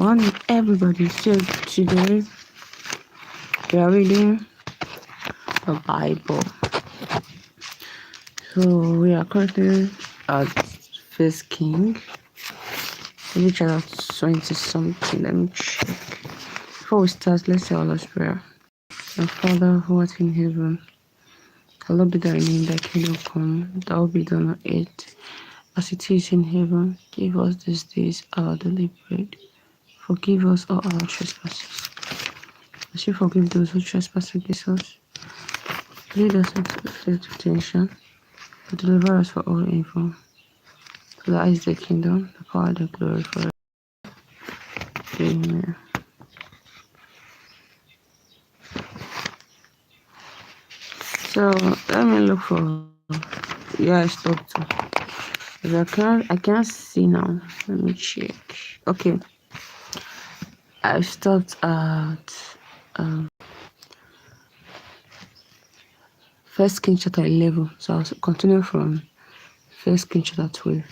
Morning, everybody. So today we are reading the Bible. So we are currently at First King, maybe chapter 20 something. Let me check. Before we start, let's say our Lord's Prayer. Our Father who art in heaven, hallowed be thy name, thy kingdom come, thy will be done on earth as it is in heaven. Give us this day our daily bread. Forgive us all our trespasses, as you forgive those who trespass against us. Lead us into temptation, but deliver us from all evil. For thine is the kingdom, the power, and the glory forever. Amen. So let me look for I stopped to. I can't see now. Let me check. Okay. I stopped at First King chapter 11. So I'll continue from First King chapter 12.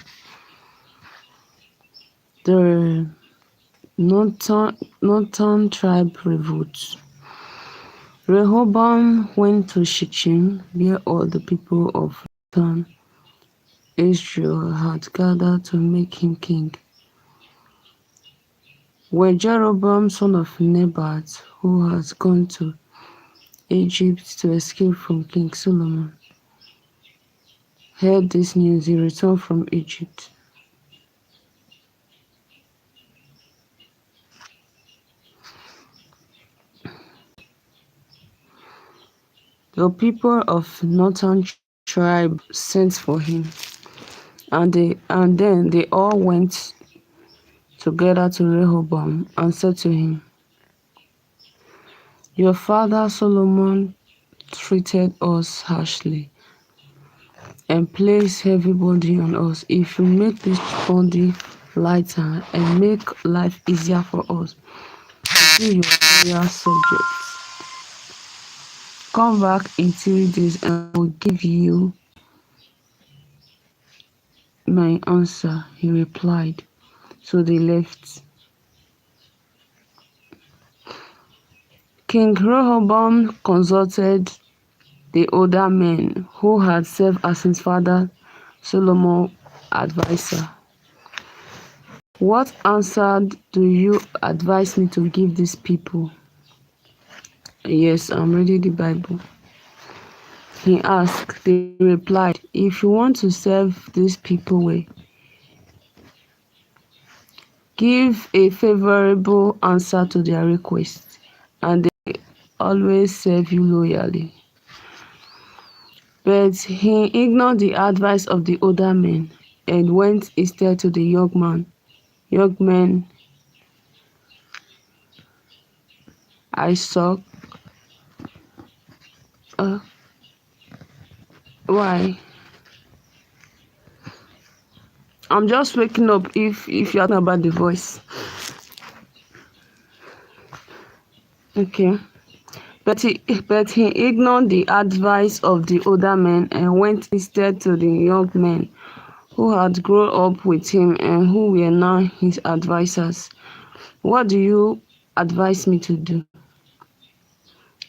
The northern tribe revolt. Rehoboam went to Shechem, where all the people of northern Israel had gathered to make him king. When Jeroboam son of Nebat, who had gone to Egypt to escape from King Solomon, heard this news, he returned from Egypt. The people of northern tribe sent for him, and then they all went together to Rehoboam and said to him, "Your father Solomon treated us harshly and placed heavy burden on us. If you make this burden lighter and make life easier for us, be your loyal subjects. Come back in 3 days and I will give you my answer," he replied. So they left. King Rehoboam consulted the older men who had served as his father Solomon's advisor. "What answer do you advise me to give these people?" "Yes, I'm reading the Bible," he asked. They replied, "If you want to serve these people well, give a favorable answer to their requests, and they always serve you loyally." But he ignored the advice of the older men and went instead to the young men. "I why? I'm just waking up if you're talking about the voice." Okay. But he ignored the advice of the older men and went instead to the young men who had grown up with him and who were now his advisors. "What do you advise me to do?"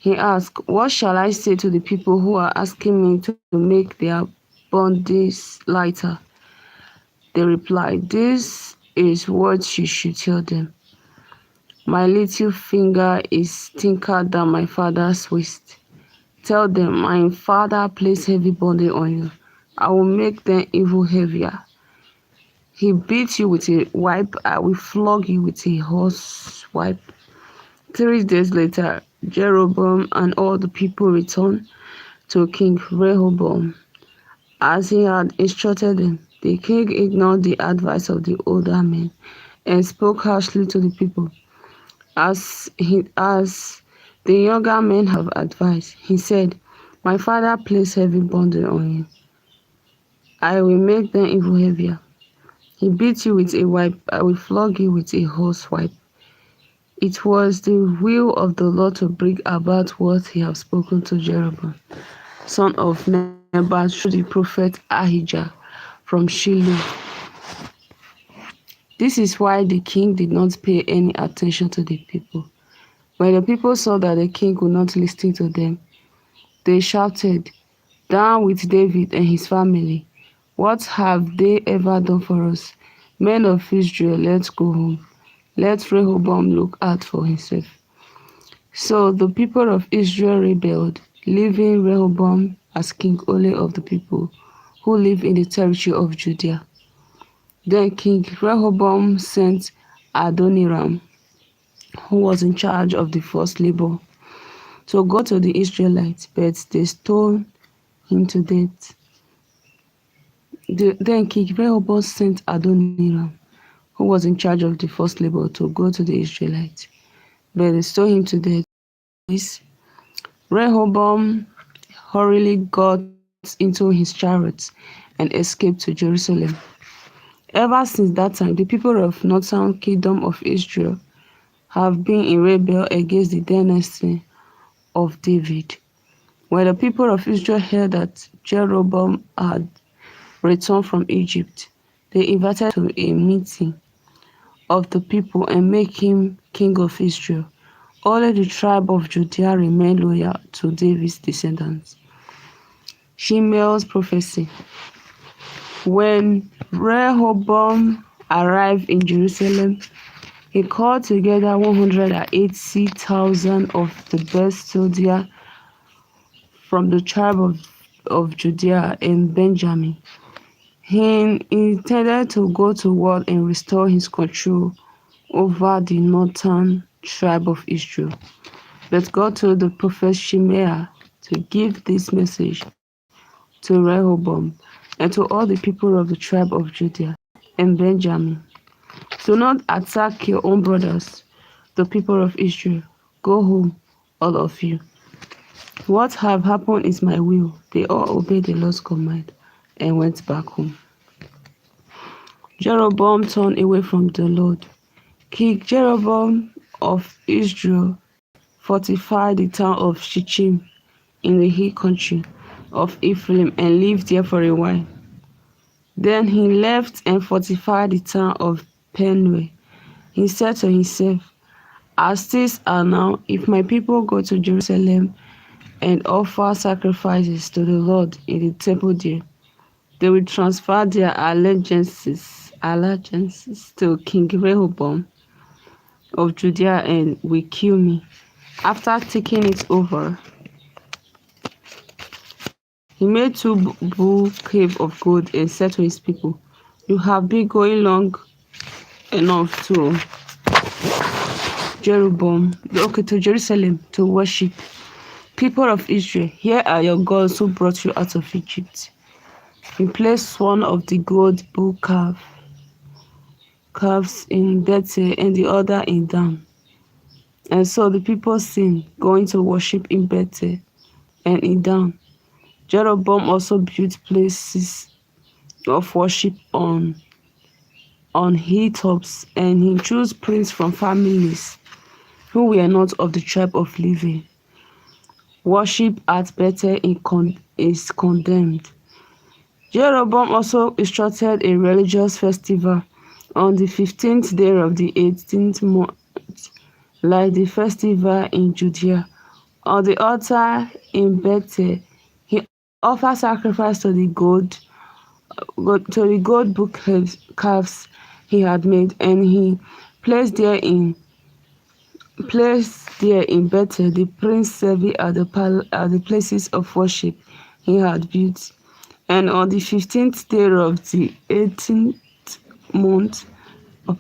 he asked. "What shall I say to the people who are asking me to make their burdens lighter?" They replied, "This is what you should tell them. My little finger is thicker than my father's waist. Tell them, my father placed heavy burden on you. I will make them even heavier. He beat you with a whip, I will flog you with a horse whip." 3 days later, Jeroboam and all the people returned to King Rehoboam, as he had instructed them. The king ignored the advice of the older men and spoke harshly to the people. As the younger men have advised, he said, "My father placed heavy burden on you. I will make them even heavier. He beat you with a whip, I will flog you with a horse whip." It was the will of the Lord to bring about what he had spoken to Jeroboam, son of Nebat, through the prophet Ahijah from Shiloh. This is why the king did not pay any attention to the people. When the people saw that the king would not listen to them, they shouted, "Down with David and his family! What have they ever done for us? Men of Israel, let's go home. Let Rehoboam look out for himself." So the people of Israel rebelled, leaving Rehoboam as king only of the people who live in the territory of Judah. Then King Rehoboam sent Adoniram, who was in charge of the first labor, to go to the Israelites, but they stoned him to death. Then King Rehoboam sent Adoniram, who was in charge of the first labor, to go to the Israelites, but they stoned him to death. This Rehoboam hurriedly got into his chariots and escaped to Jerusalem. Ever since that time, the people of northern kingdom of Israel have been in rebel against the dynasty of David. When the people of Israel heard that Jeroboam had returned from Egypt, they invited him to a meeting of the people and made him king of Israel. Only the tribe of Judah remained loyal to David's descendants. Shimei's prophecy. When Rehoboam arrived in Jerusalem, he called together 180,000 of the best soldiers from the tribe of Judah and Benjamin. He intended to go to war and restore his control over the northern tribe of Israel. But God told the prophet Shimei to give this message to Rehoboam and to all the people of the tribe of Judah and Benjamin. Do not attack your own brothers, the people of Israel. Go home, all of you. What have happened is my will. They all obeyed the Lord's command and went back home. Jeroboam turned away from the Lord. King Jeroboam of Israel fortified the town of Shechem in the hill country of Ephraim and lived there for a while. Then he left and fortified the town of Penuel. He said to himself, "As things are now, if my people go to Jerusalem and offer sacrifices to the Lord in the temple there, they will transfer their allegiances to King Rehoboam of Judea and will kill me." After taking it over, he made two bull calves of gold and said to his people, "You have been going long enough to Jerusalem to worship. People of Israel, here are your gods who brought you out of Egypt." He placed one of the gold bull calves in Bethel and the other in Dan. And so the people sinned, going to worship in Bethel and in Dan. Jeroboam also built places of worship on hilltops, and he chose priests from families who were not of the tribe of Levi. Worship at Bethel is condemned. Jeroboam also instructed a religious festival on the 15th day of the 18th month, like the festival in Judea. On the altar in Bethel, he offered sacrifice to the gold bull calves he had made, and he placed there in Bethel the prince serving at the places of worship he had built. And on the 15th day of the 18th month of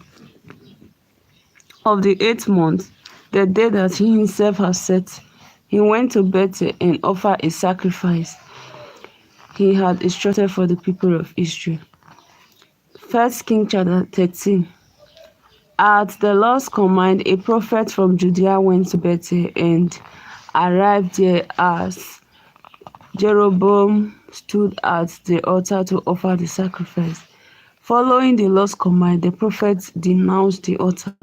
the 8th month, the day that he himself had set, he went to Bethel and offered a sacrifice he had instructed for the people of Israel. 1 Kings chapter 13. At the Lord's command, a prophet from Judea went to Bethel and arrived there as Jeroboam stood at the altar to offer the sacrifice. Following the Lord's command, the prophet denounced the altar.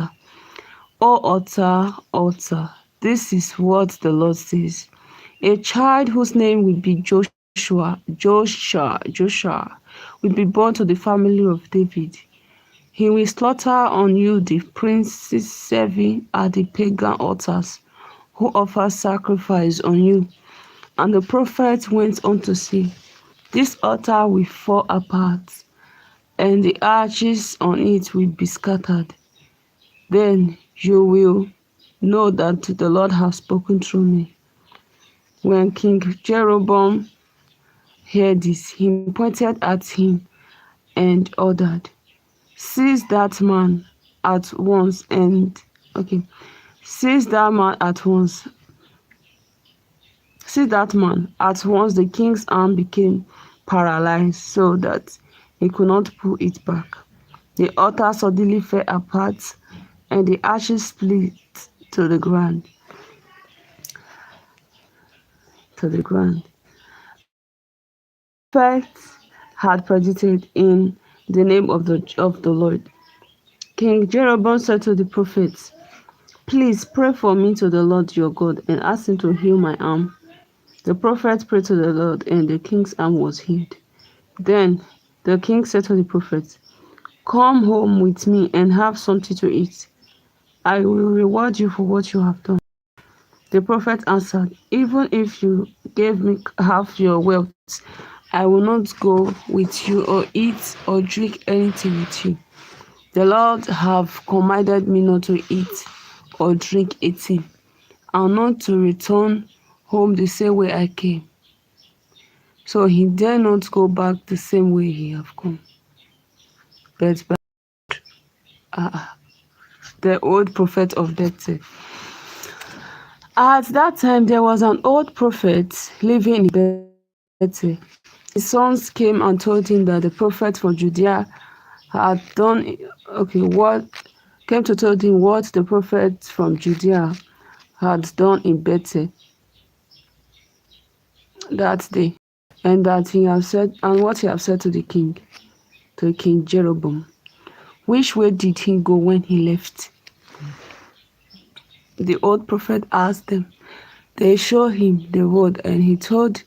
"O altar, altar, this is what the Lord says. A child whose name will be Joshua will be born to the family of David. He will slaughter on you the princes serving at the pagan altars, who offer sacrifice on you. And the prophet went on to say, this altar will fall apart, and the arches on it will be scattered. Then you will know that the Lord has spoken through me. When King Jeroboam heard this, he pointed at him and ordered, Seize that man at once and okay. Seize that man at once. See that man. At once the king's arm became paralyzed so that he could not pull it back. The altar suddenly fell apart and the ashes split to the ground. As the prophet had predicted in the name of the Lord, King Jeroboam said to the prophets, Please pray for me to the Lord your God and ask him to heal my arm. The prophet prayed to the Lord, and the king's arm was healed. Then the king said to the prophet, Come home with me and have something to eat. I will reward you for what you have done. The prophet answered, Even if you gave me half your wealth, I will not go with you or eat or drink anything with you. The Lord have commanded me not to eat or drink eating, and not to return home the same way I came. So he dare not go back the same way he have come. But the old prophet of Bethel. At that time there was an old prophet living in Bethel. His sons came and told him that the prophet from Judea had done what came to tell him what the prophet from Judea had done in Bethel that day, and that he had said, and what he had said to King Jeroboam. Which way did he go when he left? The old prophet asked them. They showed him the road, and he told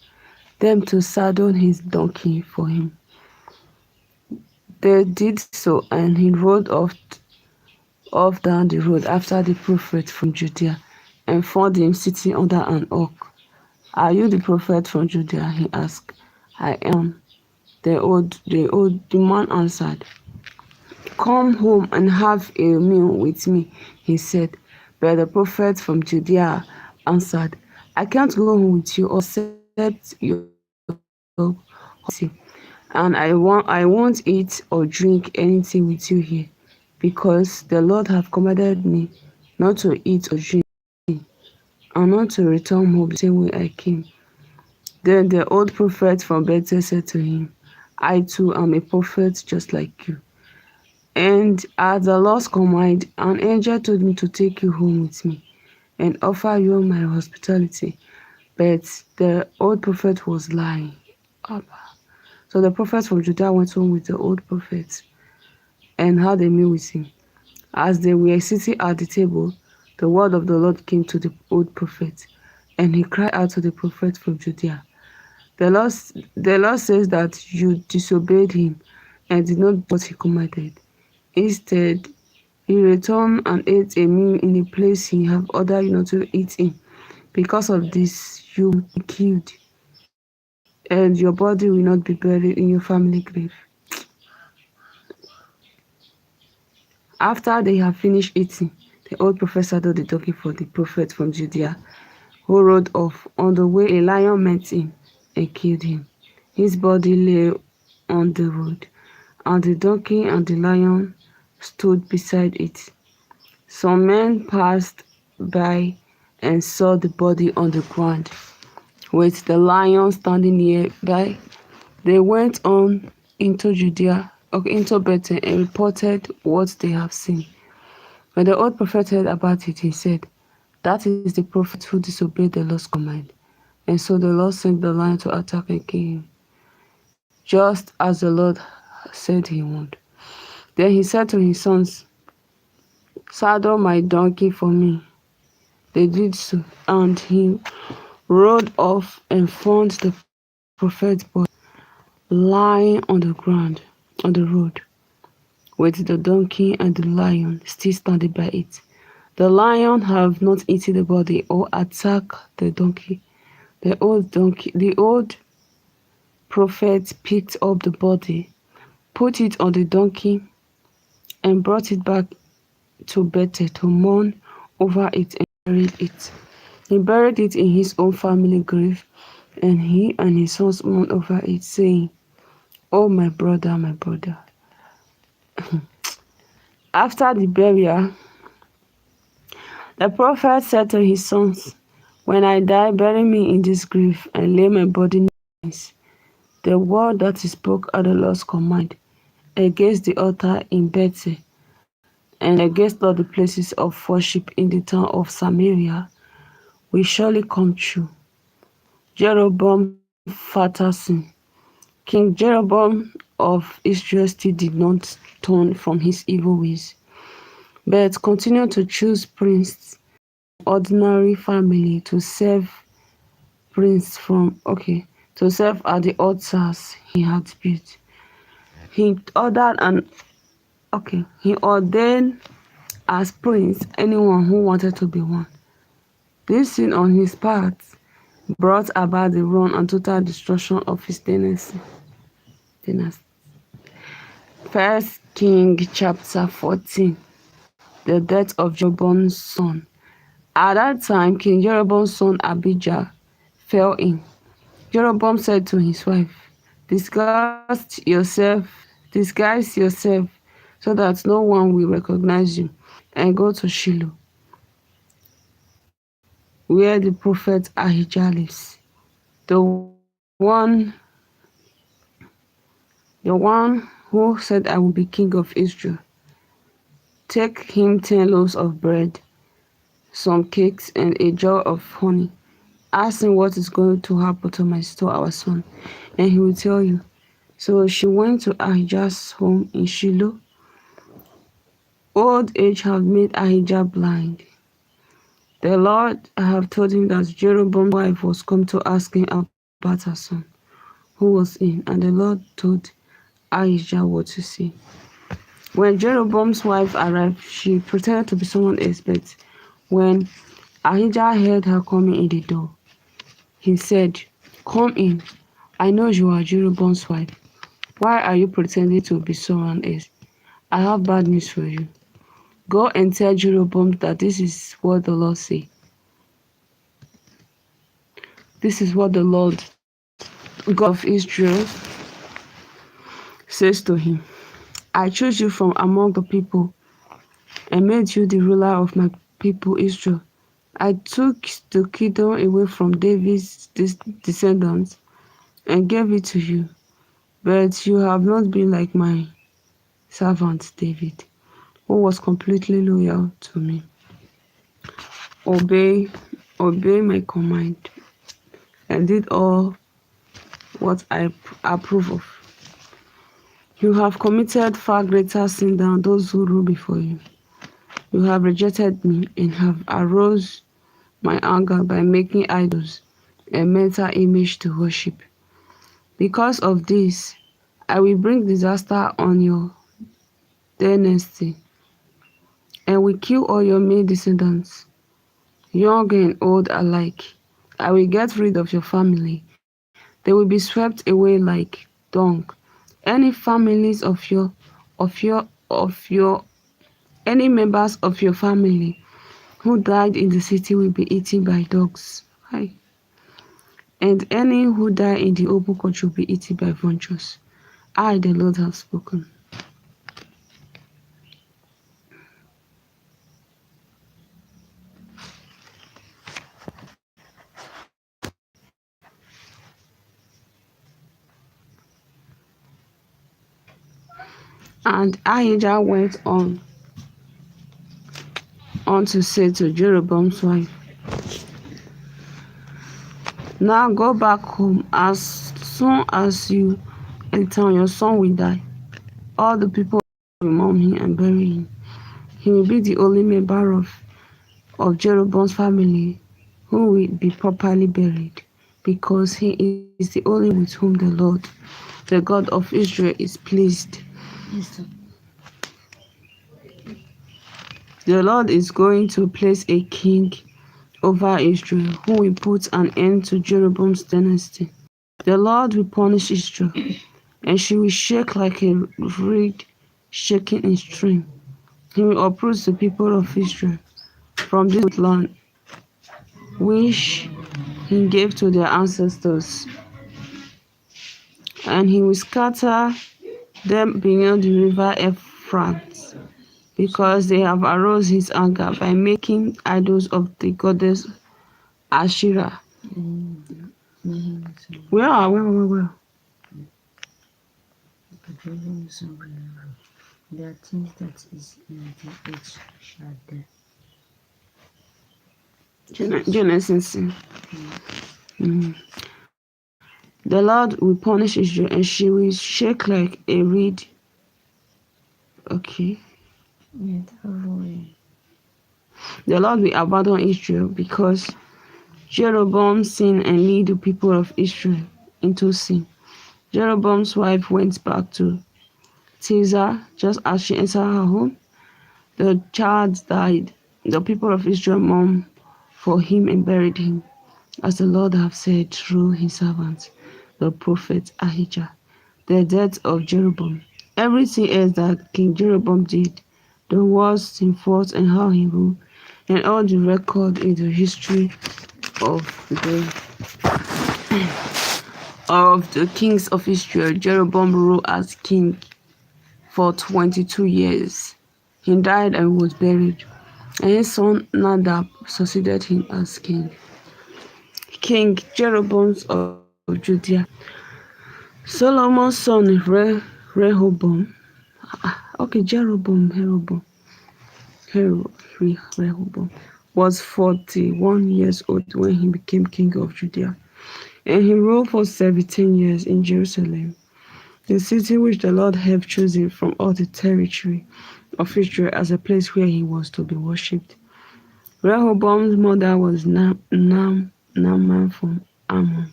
them to saddle his donkey for him. They did so, and he rode off down the road after the prophet from Judea, and found him sitting under an oak. Are you the prophet from Judea? He asked. I am. The man answered. Come home and have a meal with me, he said. But the prophet from Judea answered, I can't go home with you except your hospitality, and I won't eat or drink anything with you here, because the Lord have commanded me not to eat or drink, and not to return home the same way I came. Then the old prophet from Bethel said to him, I too am a prophet just like you. And at the Lord's command, an angel told me to take you home with me and offer you my hospitality. But the old prophet was lying. So the prophet from Judah went home with the old prophet and had a meal with him. As they were sitting at the table, the word of the Lord came to the old prophet, and he cried out to the prophet from Judea. The Lord says that you disobeyed him and did not do what he commanded. Instead, he returned and ate a meal in a place he had ordered you not to eat in. Because of this, you will be killed, and your body will not be buried in your family grave. After they had finished eating, the old prophet saddled the donkey for the prophet from Judea, who rode off. On the way, a lion met him and killed him. His body lay on the road, and the donkey and the lion stood beside it. Some men passed by and saw the body on the ground, with the lion standing nearby. They went on into into Bethel, and reported what they have seen. When the old prophet heard about it, he said, That is the prophet who disobeyed the Lord's command. And so the Lord sent the lion to attack and kill him, just as the Lord said he would. Then he said to his sons, Saddle my donkey for me. They did so, and he rode off and found the prophet's body lying on the ground, on the road. with the donkey and the lion still standing by it. The lion have not eaten the body or attacked the donkey. The old prophet picked up the body, put it on the donkey, and brought it back to Bethel to mourn over it and buried it. He buried it in his own family grave, and he and his sons mourned over it, saying, "Oh, my brother, my brother." After the burial, the prophet said to his sons, "When I die, bury me in this grave, and lay my body near this." The word that he spoke at the Lord's command against the altar in Bethel and against all the places of worship in the town of Samaria will surely come true. Jeroboam's fatal sin. King Jeroboam of Israel still did not turn from his evil ways, but continued to choose priests from ordinary family to serve at the altars he had built. He ordered and he ordained as prince anyone who wanted to be one. This sin on his part brought about the ruin and total destruction of his dynasty. First King chapter 14. The death of Jeroboam's son. At that time, King Jeroboam's son Abijah fell ill. Jeroboam said to his wife, disguise yourself so that no one will recognize you, and go to Shiloh, where the prophet Ahijah lives, the one who said, I will be king of Israel. Take him 10 loaves of bread, some cakes, and a jar of honey. Ask him what is going to happen to our son, and he will tell you. So she went to Ahijah's home in Shiloh. Old age had made Ahijah blind. The Lord had told him that Jeroboam's wife was come to ask him about her son, who was in, and the Lord told Ahijah what to say. When Jeroboam's wife arrived, she pretended to be someone else, but when Ahijah heard her coming in the door, he said, "Come in. I know you are Jeroboam's wife. Why are you pretending to be someone else? I have bad news for you. Go and tell Jeroboam that this is what the Lord says. This is what the Lord, God of Israel, says to him. I chose you from among the people and made you the ruler of my people Israel. I took the kingdom away from David's descendants and gave it to you. But you have not been like my servant David, who was completely loyal to me. Obey my command and did all what I approve of. You have committed far greater sin than those who rule before you. You have rejected me and have aroused my anger by making idols and mental image to worship. Because of this, I will bring disaster on your dynasty and will kill all your male descendants, young and old alike. I will get rid of your family. They will be swept away like dung. Any families any members of your family who died in the city will be eaten by dogs. Hi. And any who die in the open country will be eaten by vultures. I, the Lord, have spoken. And Ahijah went on to say to Jeroboam's wife, now go back home. As soon as you enter, your son will die. All the people will mourn him and bury him. He will be the only member of Jeroboam's family who will be properly buried, because he is the only with whom the Lord, the God of Israel, is pleased. The Lord is going to place a king over Israel who will put an end to Jeroboam's dynasty. The Lord will punish Israel, and she will shake like a reed shaking in stream. He will uproot the people of Israel from this land which he gave to their ancestors, and he will scatter them beyond the river Euphrates, because they have aroused his anger by making idols of the goddess Asherah. Where? There are things that is in the earth shall die. Genesis. The Lord will punish Israel, and she will shake like a reed. Okay. Yeah, The Lord will abandon Israel because Jeroboam sinned and lead the people of Israel into sin. Jeroboam's wife went back to Tirzah just as she entered her home. The child died. The people of Israel mourned for him and buried him, as the Lord had said through his servant, the prophet Ahijah. The death of Jeroboam. Everything else that King Jeroboam did, the wars he fought and how he ruled, and all the record in the history of the kings of Israel, Jeroboam ruled as king for 22 years. He died and was buried, and his son Nadab succeeded him as king. King Jeroboam of Judea. Solomon's son Rehoboam. Rehoboam was 41 years old when he became king of Judea, and he ruled for 17 years in Jerusalem, the city which the Lord had chosen from all the territory of Israel as a place where he was to be worshipped. Rehoboam's mother was Naaman from Ammon.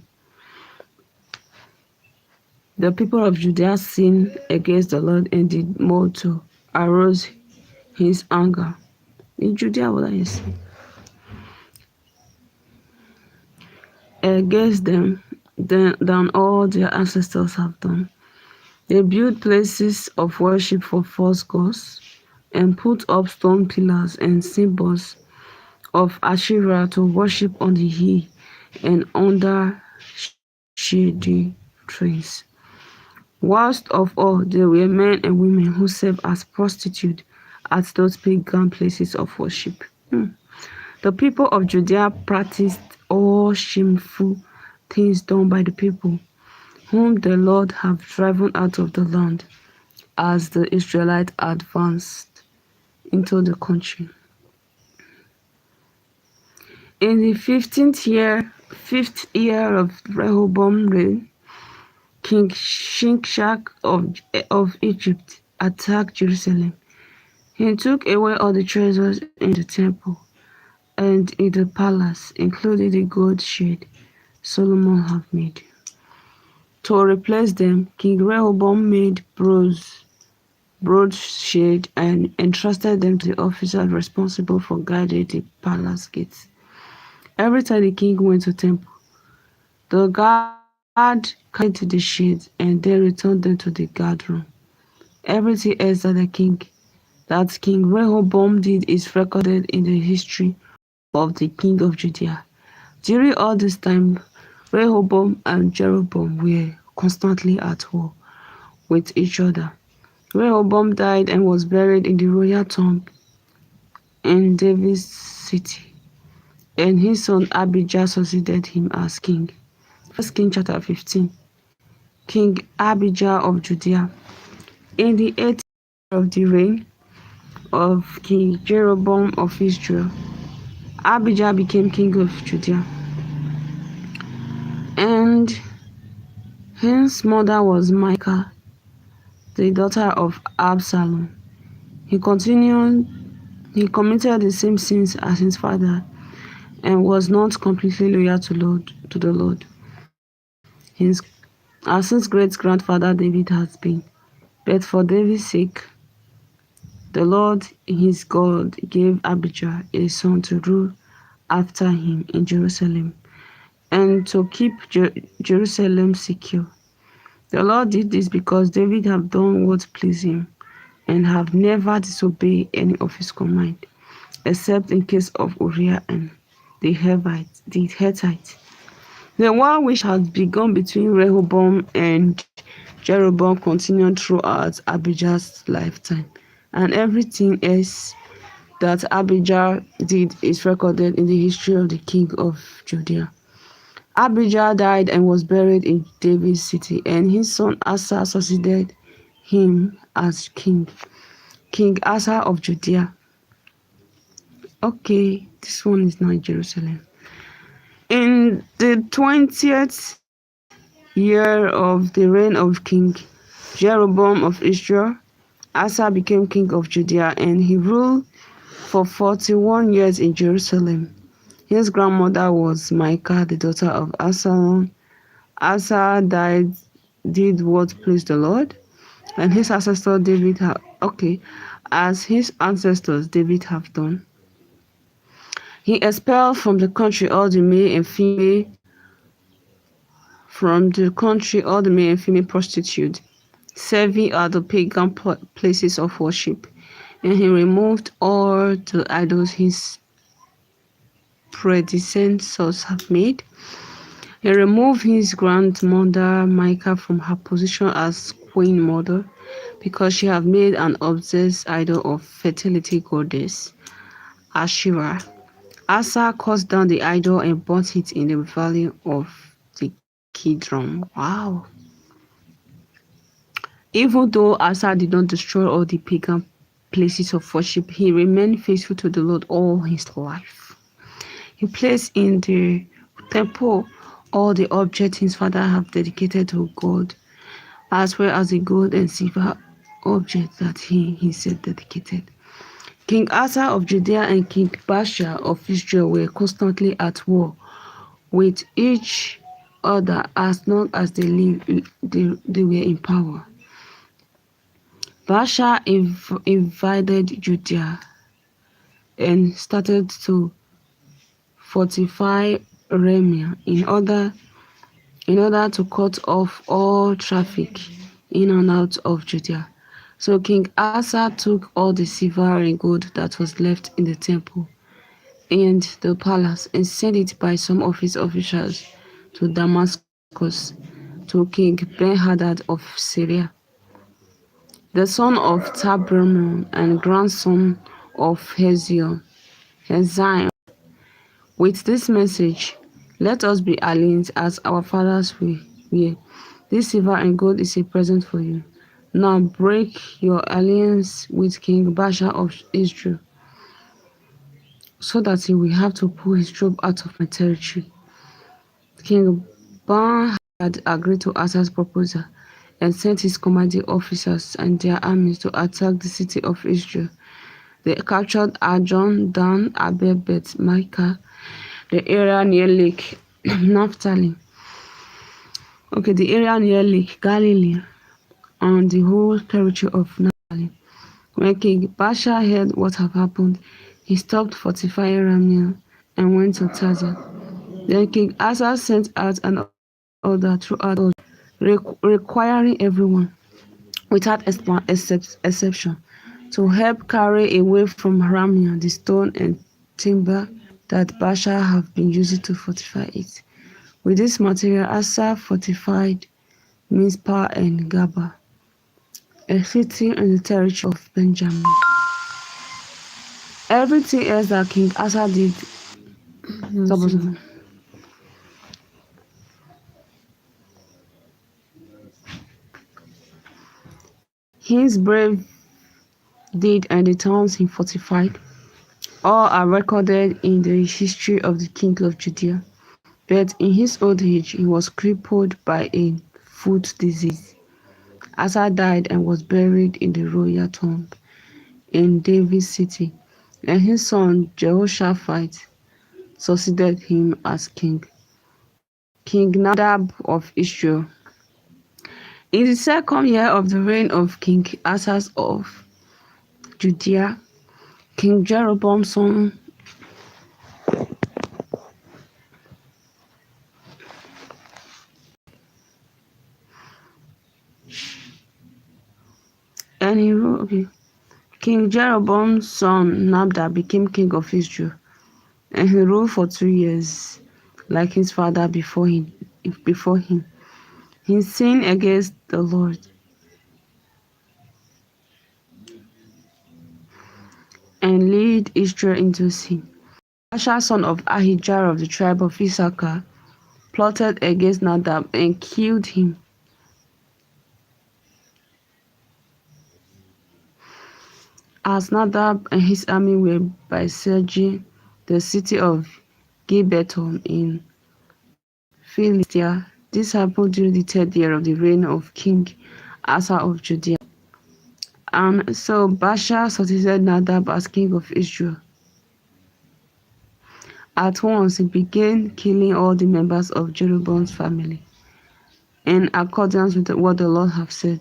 The people of Judah sinned against the Lord and did more to arouse his anger. In Judea, what I say? Against them than all their ancestors have done. They built places of worship for false gods and put up stone pillars and symbols of Asherah to worship on the hill and under shady trees. Worst of all, there were men and women who served as prostitutes at those pagan places of worship. The people of Judea practiced all shameful things done by the people whom the Lord had driven out of the land as the Israelites advanced into the country. In the fifth year of Rehoboam's reign, King Shishak of Egypt attacked Jerusalem. He took away all the treasures in the temple and in the palace, including the gold shade Solomon had made. To replace them, King Rehoboam made broad shade and entrusted them to the officers responsible for guarding the palace gates. Every time the king went to temple, the guard carried the shades and then returned them to the guard room. Everything else that King Rehoboam did is recorded in the history of the king of Judea. During all this time, Rehoboam and Jeroboam were constantly at war with each other. Rehoboam died and was buried in the royal tomb in David's city, and his son Abijah succeeded him as king. 1 Kings chapter 15. King Abijah of Judea. In the 8th year of the reign of King Jeroboam of Israel, Abijah became king of Judea, and his mother was Michal, the daughter of Absalom. He committed the same sins as his father and was not completely loyal to the Lord, as his great-grandfather David has been. But for David's sake, The Lord his God gave Abijah a son to rule after him in Jerusalem and to keep Jerusalem secure. The Lord did this because David had done what pleased him and have never disobeyed any of his command, except in case of Uriah and the Hittites. The war which had begun between Rehoboam and Jeroboam continued throughout Abijah's lifetime, and everything else that Abijah did is recorded in the history of the king of Judea. Abijah died and was buried in David's city, and his son Asa succeeded him as king. King Asa of Judea. Okay, this one is not Jerusalem. In the 20th year of the reign of King Jeroboam of Israel, Asa became king of Judea, and he ruled for 41 years in Jerusalem. His grandmother was Micah, the daughter of Absalom. Asa did what pleased the Lord, and his ancestor David as his ancestors David have done. He expelled from the country all the male and female prostitutes serving at the pagan places of worship, and he removed all the idols his predecessors have made. He removed his grandmother Micah from her position as queen mother because she had made an obsessed idol of fertility goddess Asherah. Asa cut down the idol and burnt it in the valley of the Kidron. Wow. Even though Asa did not destroy all the pagan places of worship, he remained faithful to the Lord all his life. He placed in the temple all the objects his father had dedicated to God, as well as the gold and silver objects that he himself dedicated. King Asa of Judea and King Baasha of Israel were constantly at war with each other as long as they were in power. Baasha invaded Judea and started to fortify Ramah in order to cut off all traffic in and out of Judea. So King Asa took all the silver and gold that was left in the temple and the palace and sent it by some of his officials to Damascus to King Ben-Hadad of Syria, the son of Tabrimon and grandson of Hezion. With this message, let us be aliens as our fathers were. This silver and gold is a present for you. Now break your alliance with King Baasha of Israel, so that he will have to pull his troop out of my territory. King Ben-Hadad agreed to Asa's proposal and sent his commanding officers and their armies to attack the city of Israel. They captured Arjon, Dan, Abel, Beth-Micah, the area near Lake Naphtali, the area near Lake Galilee, and the whole territory of Naphtali. When King Baasha heard what had happened, he stopped fortifying Ramah and went to Tirzah. Then King Asa sent out an order throughout requiring everyone, without exception, to help carry away from Ramah the stone and timber that Baasha had been using to fortify it. With this material, Asa fortified Mizpah and Gaba, a city in the territory of Benjamin. Everything else that King Asa did, his brave deed and the towns he fortified, all are recorded in the history of the king of Judea. But in his old age, he was crippled by a foot disease. Asa died and was buried in the royal tomb in David's city, and his son Jehoshaphat succeeded him as king. King Nadab of Israel. In the second year of the reign of King Asa Judea, King Jeroboam's son, and he ruled. Okay. King Jeroboam's son Nadab became king of Israel, and he ruled for 2 years, like his father before him. Before him, he sinned against the Lord and led Israel into sin. Baasha, son of Ahijah of the tribe of Issachar, plotted against Nadab and killed him. As Nadab and his army were besieging the city of Gibeton in Philistia, this happened during the 3rd year of the reign of King Asa of Judea. And so Baasha succeeded Nadab as king of Israel. At once he began killing all the members of Jeroboam's family, in accordance with what the Lord had said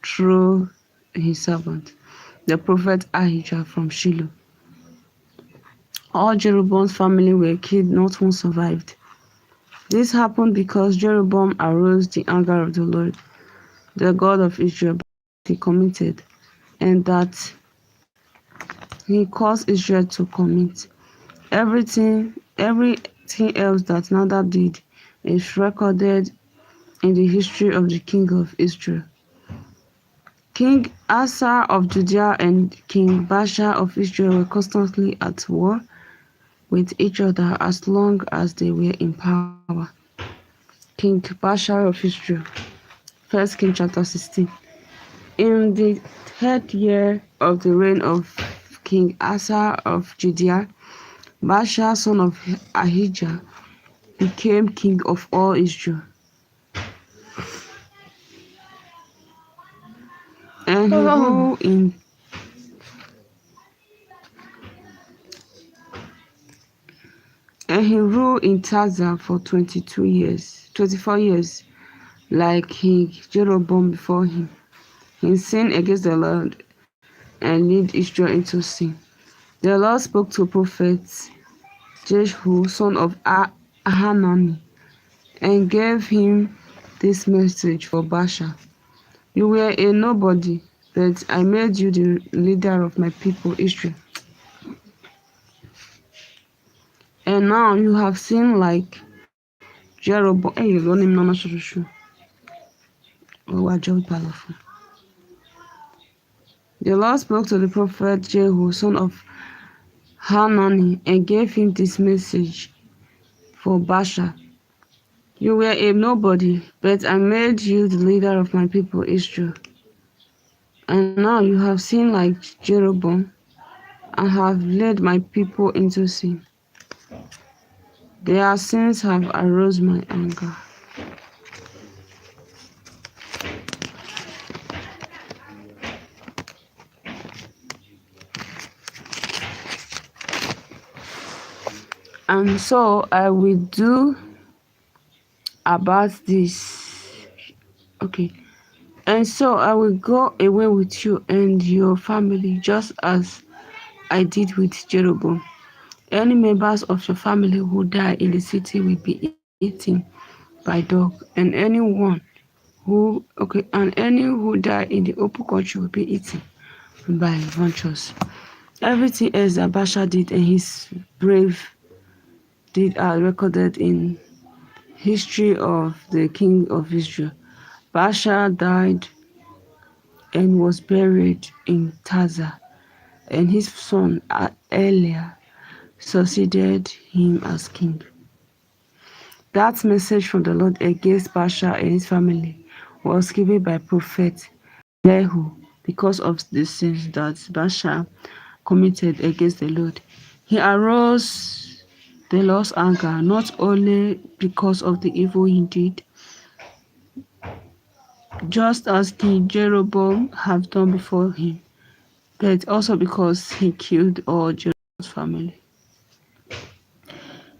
through his servant, the prophet Ahijah from Shiloh. All Jeroboam's family were killed, not one survived. This happened because Jeroboam aroused the anger of the Lord, the God of Israel, by what he committed, and that he caused Israel to commit. Everything else that Nadab did is recorded in the history of the king of Israel. King Asa of Judea and King Baasha of Israel were constantly at war with each other as long as they were in power. King Baasha of Israel. 1 King chapter 16. In the 3rd year of the reign of King Asa of Judea, Baasha, son of Ahijah, became king of all Israel. And he ruled in Tirzah for 24 years, like King Jeroboam before him. He sinned against the Lord and led Israel into sin. The Lord spoke to prophet Jehu, son of Hanani, and gave him this message for Baasha. You were a nobody, but I made you the leader of my people Israel. And now you have sinned like Jeroboam. Hey, you don't even know. The Lord spoke to the prophet Jehu, son of Hanani, and gave him this message for Baasha. You were a nobody, but I made you the leader of my people Israel. And now you have sinned like Jeroboam, and have led my people into sin. Their sins have aroused my anger. And so I will do about this. Okay. And so I will go away with you and your family, just as I did with Jeroboam. Any members of your family who die in the city will be eaten by dog, and any who die in the open country will be eaten by vultures. Everything else that Baasha did and his brave deed are recorded in history of the king of Israel. Baasha died and was buried in Tirzah, and his son Elia succeeded him as king. That message from the Lord against Baasha and his family was given by prophet Jehu because of the sins that Baasha committed against the Lord. He aroused the Lord's anger not only because of the evil he did, just as King Jeroboam had done before him, but also because he killed all Jeroboam's family.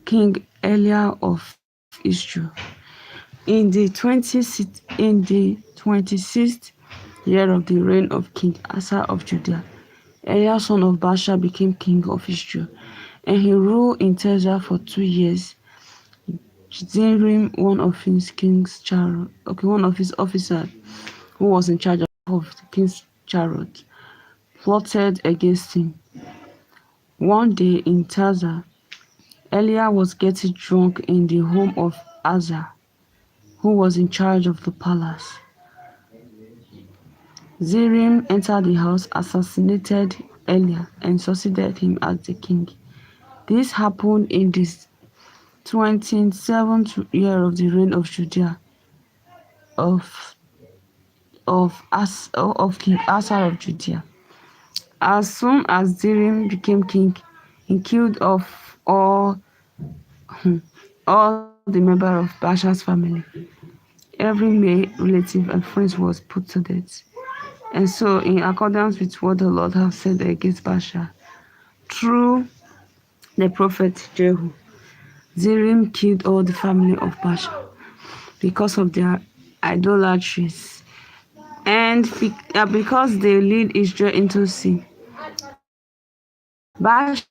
King Elia of Israel. In the 26th year of the reign of King Asa of Judah, Elia, son of Baasha, became king of Israel, and he ruled in Tirzah for 2 years. Zimri, one of his officers who was in charge of the king's chariot, plotted against him. One day in Tirzah, Elia was getting drunk in the home of Asa, who was in charge of the palace. Zerim entered the house, assassinated Elia, and succeeded him as the king. This happened in the 27th year of the reign of Judea of of King Asa of Judea. As soon as Zerim became king, he killed off all the members of Baasha's family. Every male relative and friend was put to death. And so, in accordance with what the Lord had said against Baasha, through the prophet Jehu, Zerim killed all the family of Baasha because of their idolatries and because they lead Israel into sin. Baasha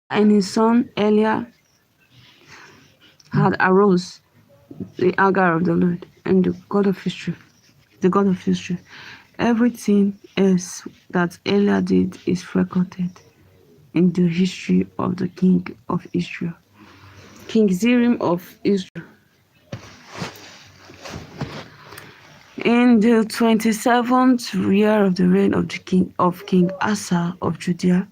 and his son Elia had aroused the anger of the Lord and the God of Israel. Everything else that Elia did is recorded in the history of the king of Israel. King Zerim of Israel. In the 27th year of the reign of King Asa of Judea,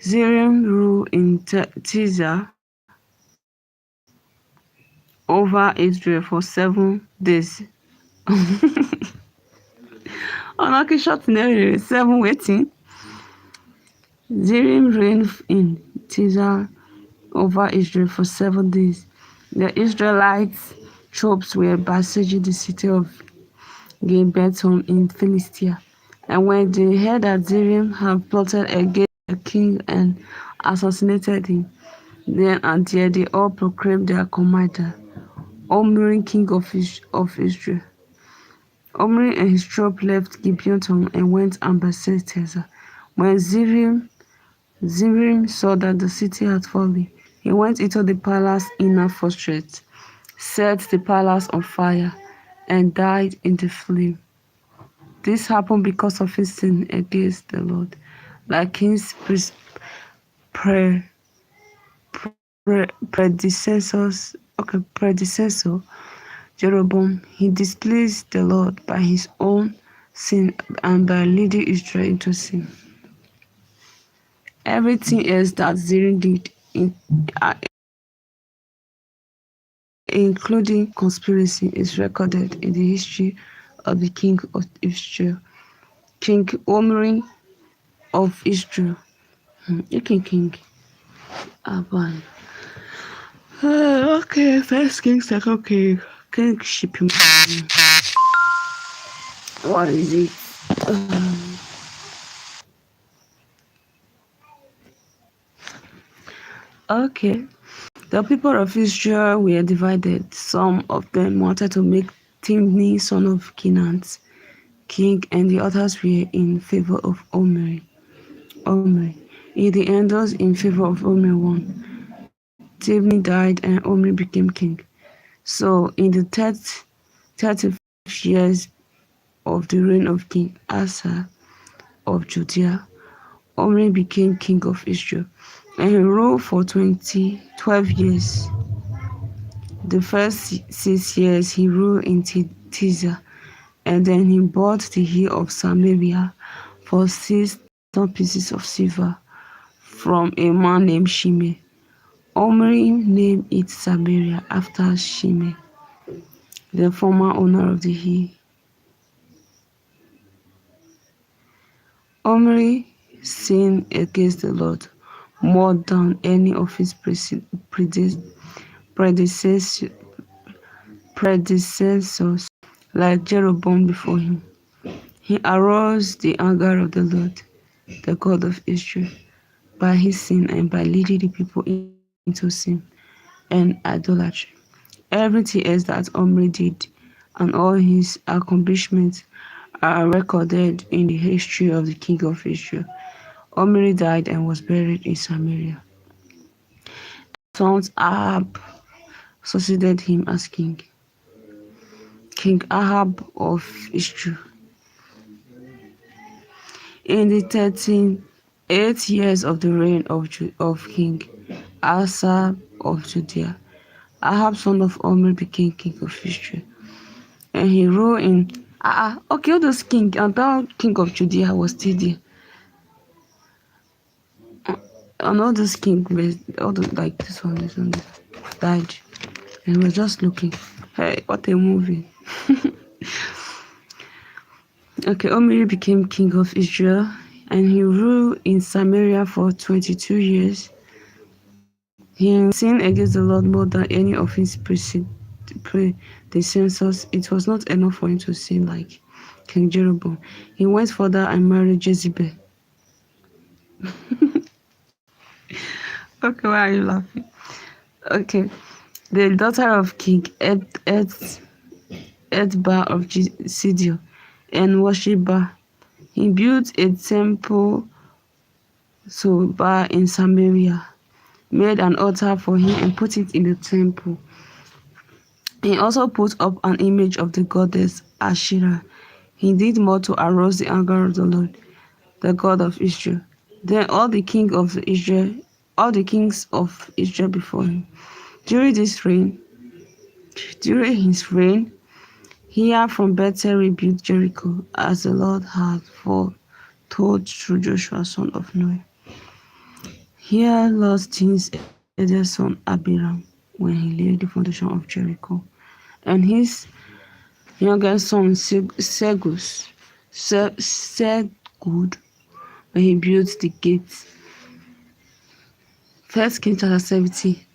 Zerim ruled in Tirzah over Israel for 7 days. On occasion, 7 waiting. Zerim reigned in Tirzah over Israel for 7 days. The Israelites troops were besieging the city of Gibeton in Philistia. And when they heard that Zerim had plotted against the king and assassinated him, then and there they all proclaimed their commander, Omri, king of Israel. Omri and his troops left Gibeton and went and besieged Tirzah. When Zerim saw that the city had fallen, he went into the palace inner fortress, set the palace on fire, and died in the flame. This happened because of his sin against the Lord. Like his pre- predecessor, Jeroboam, he displeased the Lord by his own sin and by leading Israel into sin. Everything else that Zerim did, including conspiracy, is recorded in the history of the king of Israel, King Omri of Israel. King. Aban. Okay, first king, second king. Kingship. What is it? Okay. The people of Israel were divided. Some of them wanted to make Timni, son of Kenaz, king, and the others were in favor of Omri. In the end, those in favor of Omri won. Timni died and Omri became king. So, in the 35 years of the reign of King Asa of Judea, Omri became king of Israel, and he ruled for 12 years. The first 6 years he ruled in Tirzah, and then he bought the hill of Samaria for 6,000 pieces of silver from a man named Shimei. Omri named it Samaria after Shimei, the former owner of the hill. Omri sinned against the Lord more than any of his predecessors, like Jeroboam before him. He aroused the anger of the Lord, the God of Israel, by his sin and by leading the people into sin and idolatry. Everything else that Omri did and all his accomplishments are recorded in the history of the king of Israel. Omri died and was buried in Samaria. Son Ahab succeeded him as king. King Ahab of Israel. In the 13th years of the reign of King Asa of Judea, Ahab son of Omri became king of Israel. And he ruled in okay, all those king and that king of Judea was still there. And all those king all the like this one died. And we're just looking. Hey, what a movie. Okay, Omri became king of Israel and he ruled in Samaria for 22 years. He sinned against the Lord more than any of his predecessors. It was not enough for him to sin like King Jeroboam. He went further and married Jezebel. Okay, why are you laughing? Okay, the daughter of King Edba of Sidon and worshipped Ba. He built a temple to Ba in Samaria, made an altar for him and put it in the temple. He also put up an image of the goddess Asherah. He did more to arouse the anger of the Lord, the God of Israel. Then all the kings of Israel before him. During his reign, Hiram from Bethel rebuilt Jericho, as the Lord had foretold through Joshua son of Nun. Hiram lost his eldest son Abiram when he laid the foundation of Jericho, and his youngest son Segud when he built the gates. 1 Kings chapter 17.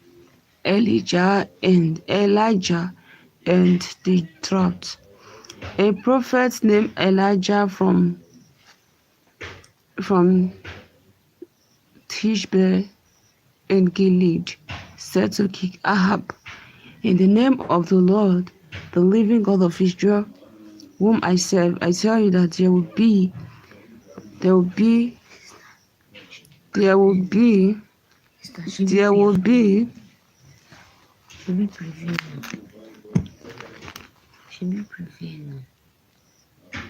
Elijah and the drought. A prophet named Elijah from Tishbe in Gilead said to King Ahab, "In the name of the Lord, the living God of Israel, whom I serve, I tell you that there will be, there will be, there will be, there will be, Should we prevail now? Should we prevail now?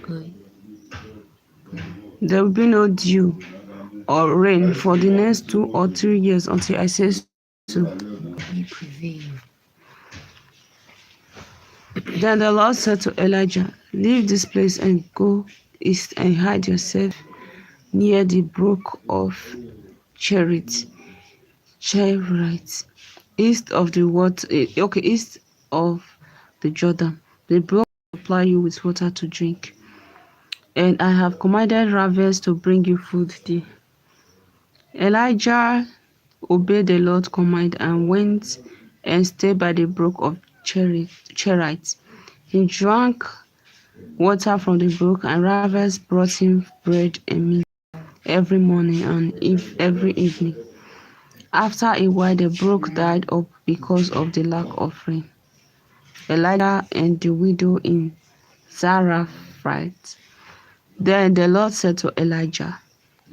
Good. there will be no dew or rain for the next 2 or 3 years until I say so." We prevail. Then the Lord said to Elijah, "Leave this place and go east and hide yourself near the brook of Cherith, east of the east of the Jordan. The brook will supply you with water to drink. And I have commanded ravens to bring you food there." Elijah obeyed the Lord's command and went and stayed by the brook of Cherith. He drank water from the brook, and ravens brought him bread and meat every morning and every evening. After a while, the brook dried up because of the lack of rain. Elijah and the widow in Zarephath. Then the Lord said to Elijah,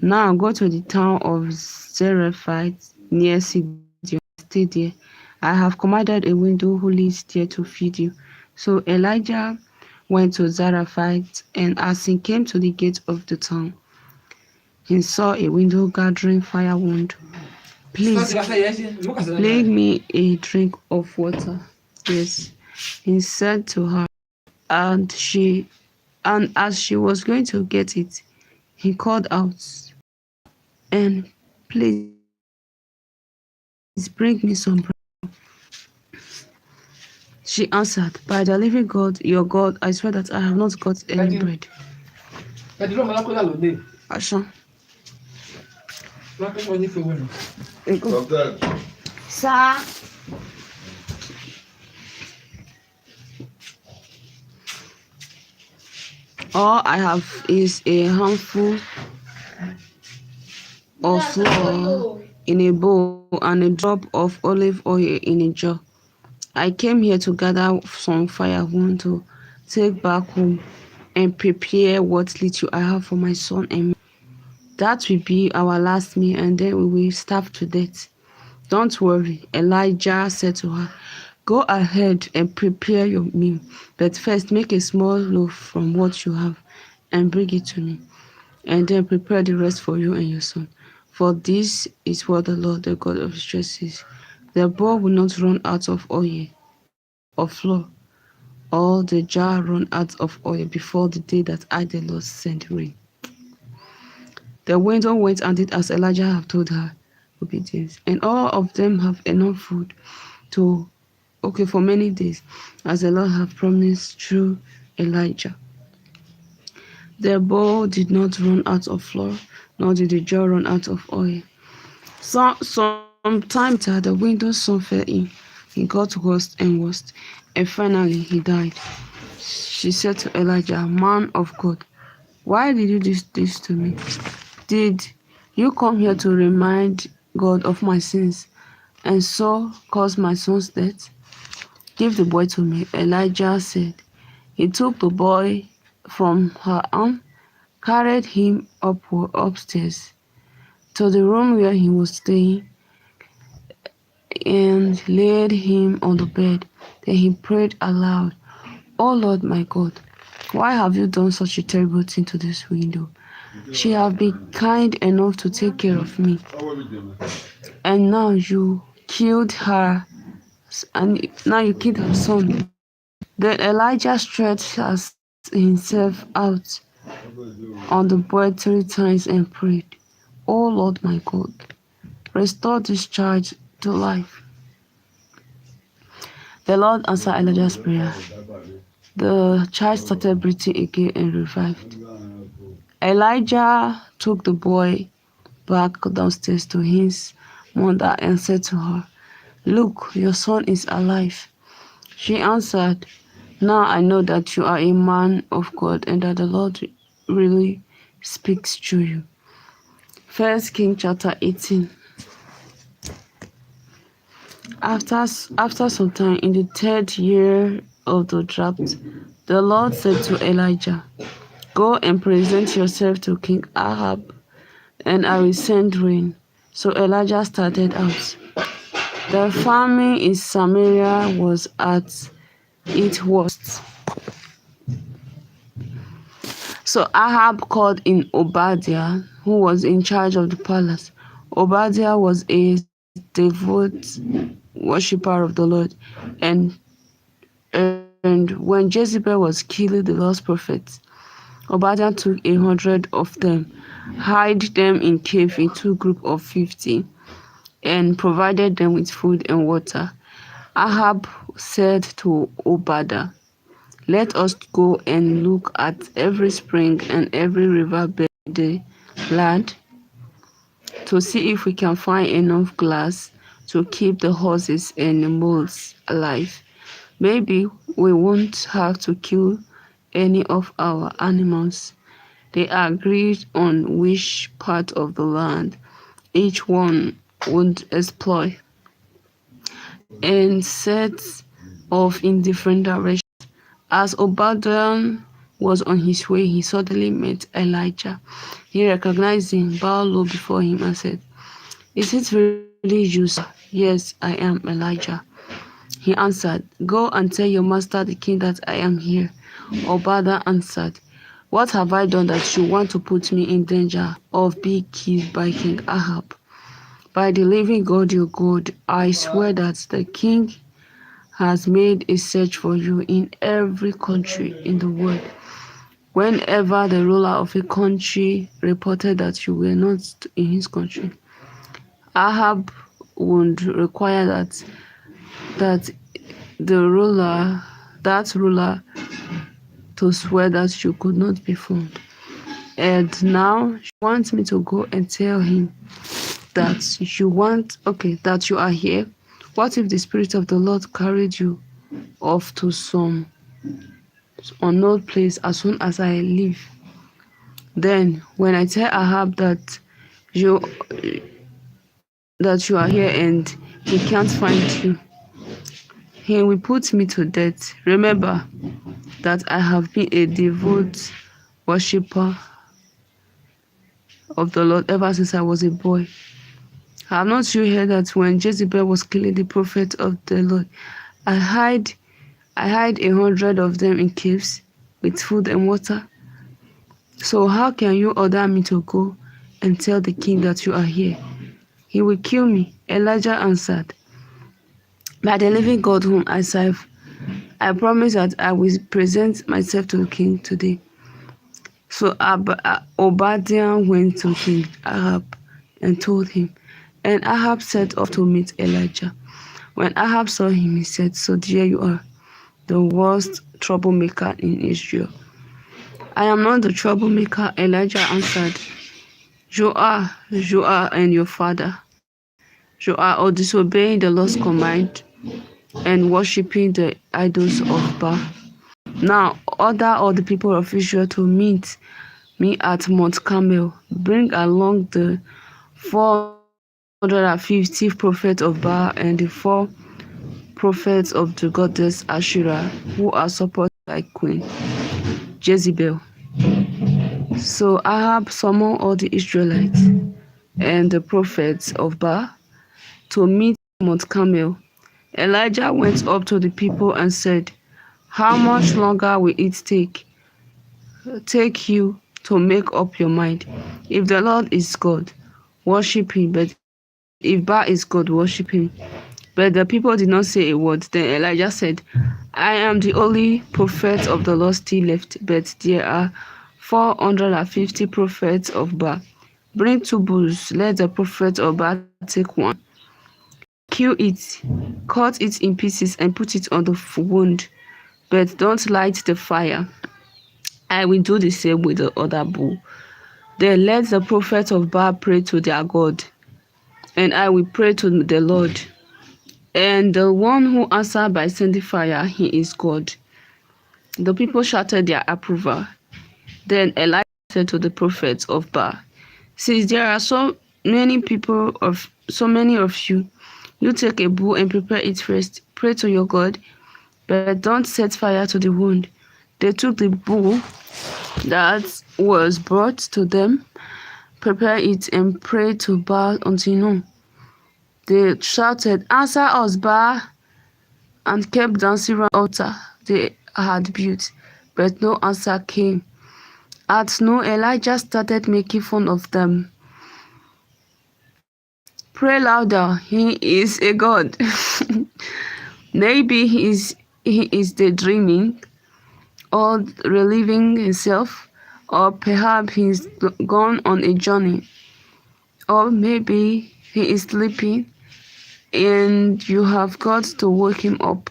"Now go to the town of Zarephath near Sidon, stay there. I have commanded a widow who lives there to feed you." So Elijah went to Zarephath, and as he came to the gate of the town, he saw a widow gathering firewood. "Please, bring me a drink of water." Yes, he said to her, and as she was going to get it, he called out, "And please bring me some bread." She answered, "By the living God, your God, I swear that I have not got any bread." Asha. Sir. All I have is a handful of flour in a bowl and a drop of olive oil in a jar. I came here to gather some firewood to take back home. and prepare what little I have for my son and me. That will be our last meal, and then we will starve to death. Don't worry, Elijah said to her. Go ahead and prepare your meal, but first make a small loaf from what you have and bring it to me, and then prepare the rest for you and your son. For this is what the Lord, the God of Israel, says. The bowl will not run out of oil or flour, or the jar run out of oil before the day that I, the Lord, send rain. The widow went and did as Elijah had told her, obedience, and all of them have enough food to for many days, as the Lord had promised through Elijah. The bowl did not run out of flour, nor did the jar run out of oil. Some time later, the widow's son fell in. He got worse and worse, and finally he died. She said to Elijah, Man of God, why did you do this to me? Did you come here to remind God of my sins and so cause my son's death? Give the boy to me, Elijah said. He took the boy from her arm, carried him upstairs to the room where he was staying, and laid him on the bed. Then he prayed aloud, "Oh Lord my God, why have you done such a terrible thing to this widow? She has been kind enough to take care of me, and now you killed her son." Then Elijah stretched himself out on the bed 3 times and prayed, "O Lord my God, restore this child to life." The Lord answered Elijah's prayer. The child started breathing again and revived. Elijah took the boy back downstairs to his mother and said to her, "Look, your son is alive." She answered, "Now I know that you are a man of God and that the Lord really speaks through you." First King chapter 18. After some time, in the 3rd year of the drought, the Lord said to Elijah, "Go and present yourself to King Ahab, and I will send rain." So Elijah started out. The famine in Samaria was at its worst. So Ahab called in Obadiah, who was in charge of the palace. Obadiah was a devout worshipper of the Lord, and when Jezebel was killing the lost prophets, Obadiah took 100 of them, hid them in cave in 2 groups of 50, and provided them with food and water. Ahab said to Obadiah, "Let us go and look at every spring and every river by the land to see if we can find enough glass to keep the horses and the mules alive. Maybe we won't have to kill any of our animals." They agreed on which part of the land each one would explore and set off in different directions. As Obadiah was on his way, he suddenly met Elijah. He recognized him, bowed low before him, and said, "Is it really you, sir?" "Yes, I am Elijah," he answered. "Go and tell your master the king that I am here." Obadiah answered, "What have I done that you want to put me in danger of being killed by King Ahab? By the living God, your God, I swear that the king has made a search for you in every country in the world. Whenever the ruler of a country reported that you were not in his country, Ahab would require that that ruler to swear that you could not be found. And now she wants me to go and tell him that you are here. What if the Spirit of the Lord carried you off to some unknown place as soon as I leave? Then when I tell Ahab you that you are here and he can't find you, he will put me to death. Remember, that I have been a devout worshipper of the Lord ever since I was a boy. Have not you heard that when Jezebel was killing the prophets of the Lord, I hide 100 of them in caves with food and water? So how can you order me to go and tell the king that you are here? He will kill me. Elijah answered, by the living God whom I serve, I promise that I will present myself to the king today. So Obadiah went to King Ahab and told him, and Ahab set off to meet Elijah. When Ahab saw him, he said, so there you are, the worst troublemaker in Israel. I am not the troublemaker, Elijah answered. You are, and your father. You are all disobeying the Lord's command and worshipping the idols of Baal. Now order all the people of Israel to meet me at Mount Carmel. Bring along the 450 prophets of Baal and the 4 prophets of the goddess Asherah, who are supported by Queen Jezebel. So Ahab summoned all the Israelites and the prophets of Baal to meet at Mount Carmel. Elijah went up to the people and said, how much longer will it take you to make up your mind? If the Lord is God, worship him, but if Baal is God, worship him. But the people did not say a word. Then Elijah said, I am the only prophet of the Lord still left, but there are 450 prophets of Baal. Bring 2 bulls, let the prophet of Baal take one. Kill it, cut it in pieces and put it on the wound, but don't light the fire. I will do the same with the other bull. Then let the prophets of Baal pray to their God, and I will pray to the Lord. And the one who answered by sending fire, he is God. The people shouted their approval. Then Elijah said to the prophets of Baal, since there are so many of you, you take a bull and prepare it first. Pray to your God, but don't set fire to the wound. They took the bull that was brought to them, prepared it, and prayed to Baal until noon. They shouted, answer us, Baal, and kept dancing around the altar they had built, but no answer came. At noon, Elijah started making fun of them. Pray louder, he is a god. Maybe he is daydreaming or relieving himself, or perhaps he's gone on a journey, or maybe he is sleeping and you have got to wake him up.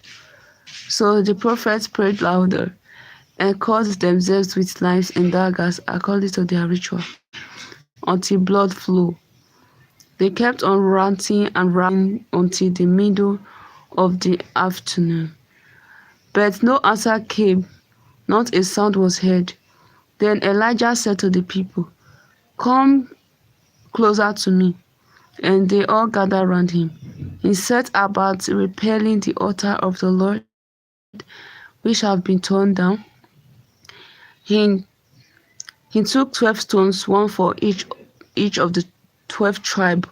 So the prophets prayed louder and cut themselves with knives and daggers according to their ritual, until blood flowed. They kept on ranting and raving until the middle of the afternoon. But no answer came, not a sound was heard. Then Elijah said to the people, come closer to me. And they all gathered round him. He set about repairing the altar of the Lord, which had been torn down. He, he took 12 stones, one for each of the 12 tribe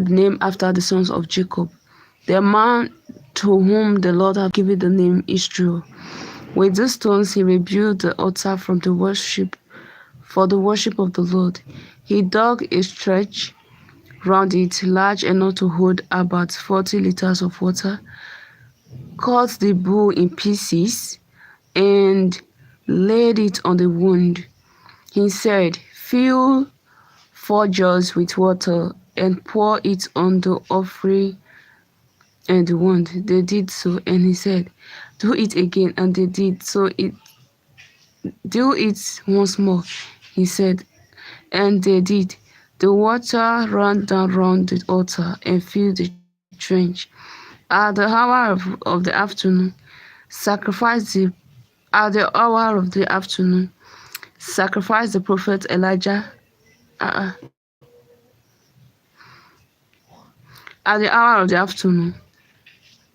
named after the sons of Jacob, the man to whom the Lord had given the name Israel. With these stones he rebuilt the altar for the worship of the Lord. He dug a trench round it, large enough to hold about 40 liters of water, cut the bull in pieces, and laid it on the wound. He said, fill 4 jars with water and pour it on the offering and the wound. They did so, and he said, do it again, and they did so. Do it once more, he said, and they did. The water ran down round the altar and filled the trench. At the hour of the afternoon, sacrifice the at the hour of the afternoon, sacrifice the prophet Elijah. At the hour of the afternoon.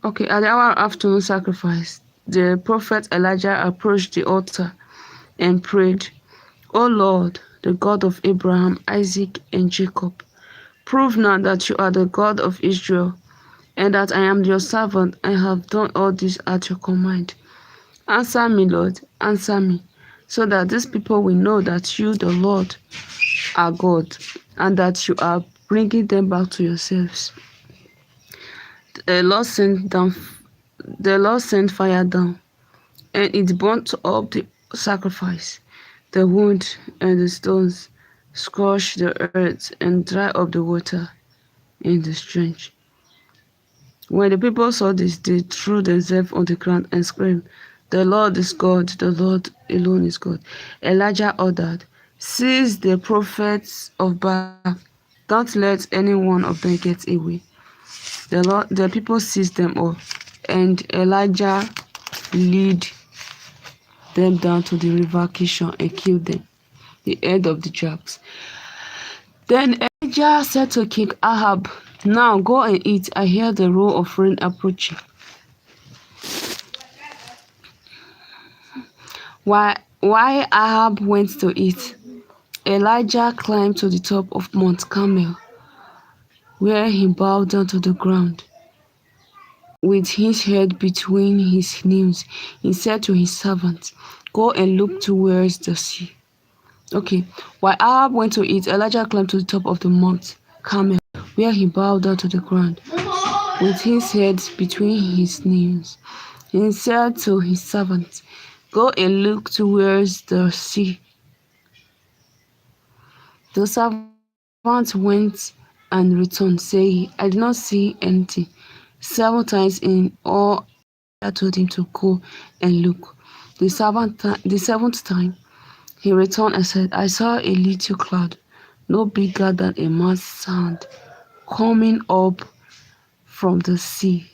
Okay, at the hour of afternoon sacrifice, the prophet Elijah approached the altar and prayed, O Lord, the God of Abraham, Isaac, and Jacob, prove now that you are the God of Israel, and that I am your servant and have done all this at your command. Answer me, Lord, answer me, so that these people will know that you, the Lord, are God, and that you are bringing them back to yourselves. The Lord sent down, the Lord sent fire down, and it burnt up the sacrifice. The wood and the stones scorched the earth and dried up the water in the trench. When the people saw this, they threw themselves on the ground and screamed, The Lord is God, the Lord alone is God. Elijah ordered, Seize the prophets of Baal. Don't let any one of them get away. The people seized them all, and Elijah led them down to the river Kishon and killed them, the head of the Jags. Then Elijah said to King Ahab, Now go and eat. I hear the roar of rain approaching. While Ahab went to eat, Elijah climbed to the top of Mount Carmel, where he bowed down to the ground. With his head between his knees, he said to his servant, Go and look towards the sea. Okay, while Ahab went to eat, Elijah climbed to the top of the Mount Carmel, where he bowed down to the ground. With his head between his knees, he said to his servant, Go and look towards the sea. The servant went and returned, saying, I did not see anything. 7 times in all, Elijah told him to go and look. The seventh time, he returned and said, I saw a little cloud, no bigger than a man's hand, coming up from the sea.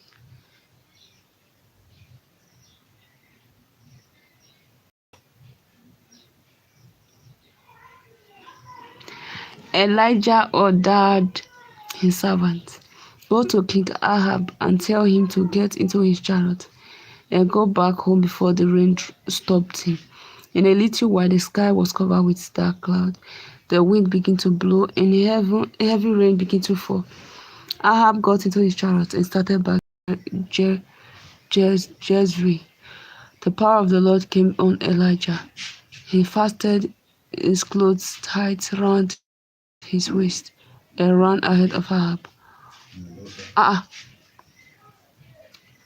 Elijah ordered his servant, Go to King Ahab and tell him to get into his chariot and go back home before the rain stopped him. In a little while, the sky was covered with dark cloud. The wind began to blow, and heavy rain began to fall. Ahab got into his chariot and started back to Jezreel. The power of the Lord came on Elijah. He fastened his clothes tight round his waist and ran ahead of Ahab. Ah,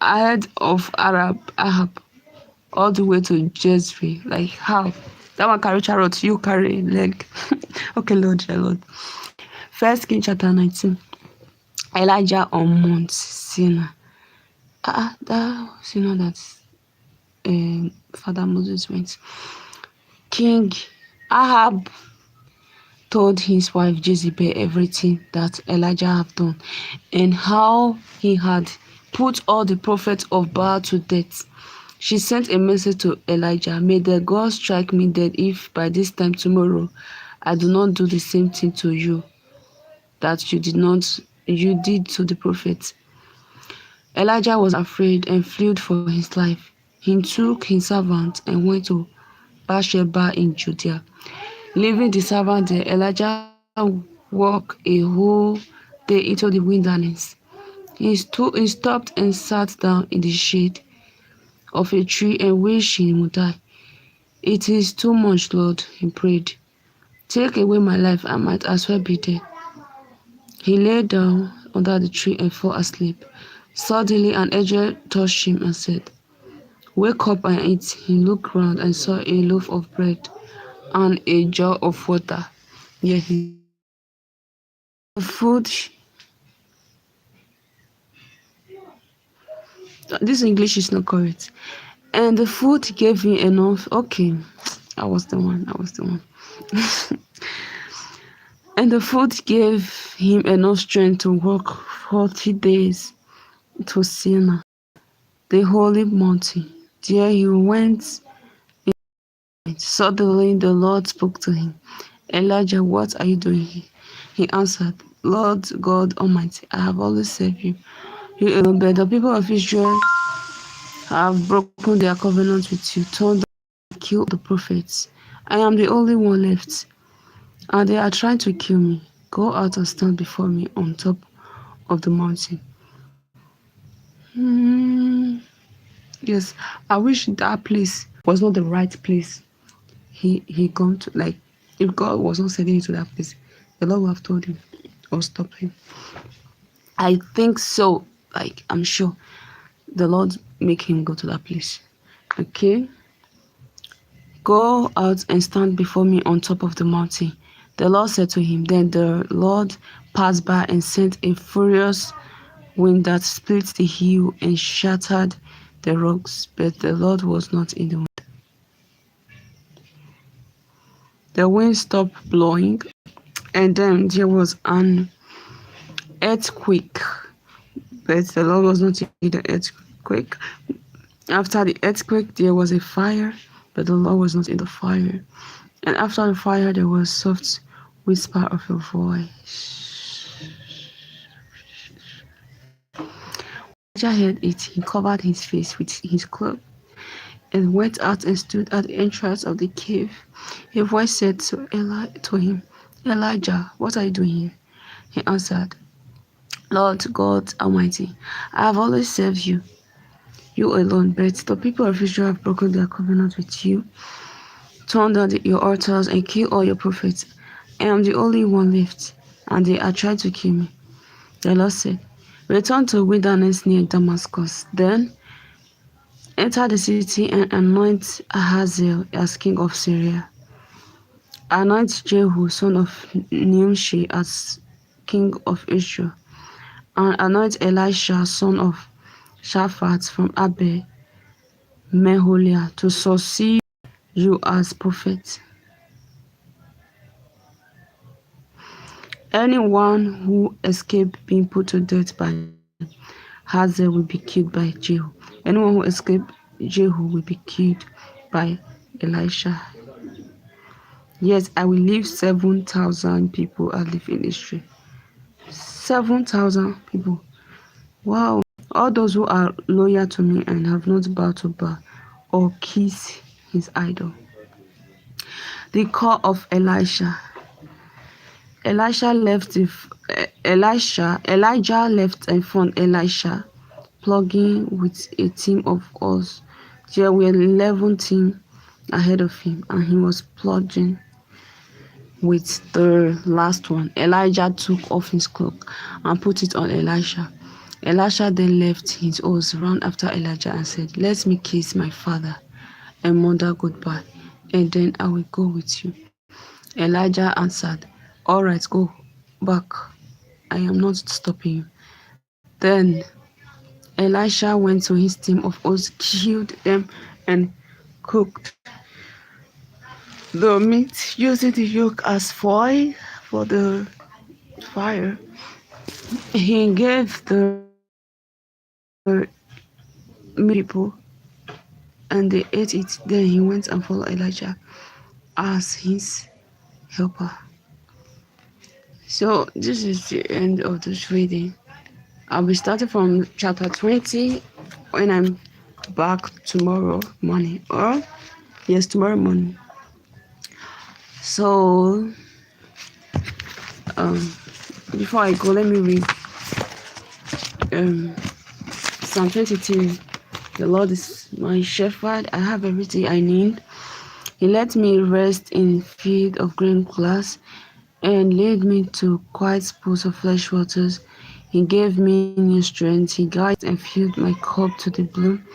ahead of Ahab, all the way to Jezreel. Like how? That one carry chariot, you carry leg. Okay, Lord, yeah, Lord. First King chapter 19. Elijah on Mount Sinai. That was, that Father Moses went. King Ahab told his wife Jezebel everything that Elijah had done and how he had put all the prophets of Baal to death. She sent a message to Elijah, May the God strike me dead if by this time tomorrow I do not do the same thing to you that you did to the prophets. Elijah was afraid and fled for his life. He took his servant and went to Bathsheba in Judea. Leaving the servant there, Elijah walked a whole day into the wilderness. He stopped and sat down in the shade of a tree and wished he would die. It is too much, Lord, he prayed. Take away my life, I might as well be dead. He lay down under the tree and fell asleep. Suddenly an angel touched him and said, Wake up and eat. He looked round and saw a loaf of bread and a jar of water near his bed. The food, this English is not correct. And the food gave him enough. Okay, I was the one. And the food gave him enough strength to walk 40 days to Sinai, the holy mountain. There he went. Suddenly the Lord spoke to him. Elijah, what are you doing here? He answered, Lord God Almighty, I have always served you. You alone, but the people of Israel I have broken their covenant with you, turned down and killed the prophets. I am the only one left, and they are trying to kill me. Go out and stand before me on top of the mountain. Hmm. Yes, I wish that place was not the right place. He gone to, like, if God was not sending him to that place, the Lord would have told him or stopped him. I think so. Like, I'm sure the Lord make him go to that place. Okay, go out and stand before me on top of the mountain. The Lord said to him. Then the Lord passed by and sent a furious wind that split the hill and shattered the rocks, but the Lord was not in the wind. The wind stopped blowing, and then there was an earthquake, but the Lord was not in the earthquake. After the earthquake, there was a fire, but the Lord was not in the fire. And after the fire, there was soft whisper of a voice. Elijah heard it. He covered his face with his cloak and went out and stood at the entrance of the cave. A voice said to him, Elijah, what are you doing here? He answered, Lord God Almighty, I have always served you, you alone, but the people of Israel have broken their covenant with you, torn down your altars, and killed all your prophets. I am the only one left, and they are trying to kill me. The Lord said, return to the wilderness near Damascus. Then enter the city and anoint Ahaziel as king of Syria. Anoint Jehu, son of Nimshi, as king of Israel. And anoint Elisha, son of Shaphat from Abel Meholah, to succeed you as prophet. Anyone who escaped being put to death by Hazael will be killed by Jehu. Anyone who escaped Jehu will be killed by Elisha. Yes, I will leave 7,000 people alive in Israel. 7,000 people. Wow. All those who are loyal to me and have not bowed to Baal or kissed his idol. The call of Elisha. Elijah left and found Elisha plugging with a team of oars. There were 11 teams ahead of him, and he was plugging with the last one. Elijah took off his cloak and put it on Elisha. Elisha then left his oars, ran after Elijah and said, let me kiss my father and mother goodbye, and then I will go with you. Elijah answered, all right, go back. I am not stopping you. Then Elisha went to his team of oxen, killed them, and cooked the meat, using the yoke as foil for the fire. He gave the meat to the people, and they ate it. Then he went and followed Elijah as his helper. So this is the end of this reading. I'll be starting from chapter 20 when I'm back tomorrow morning. Or yes, tomorrow morning. So um before I go, let me read um Psalm 23. The Lord is my shepherd, I have everything I need. He let me rest in field of green grass and led me to quiet pools of fresh waters. He gave me new strength. He guided and filled my cup to the brim.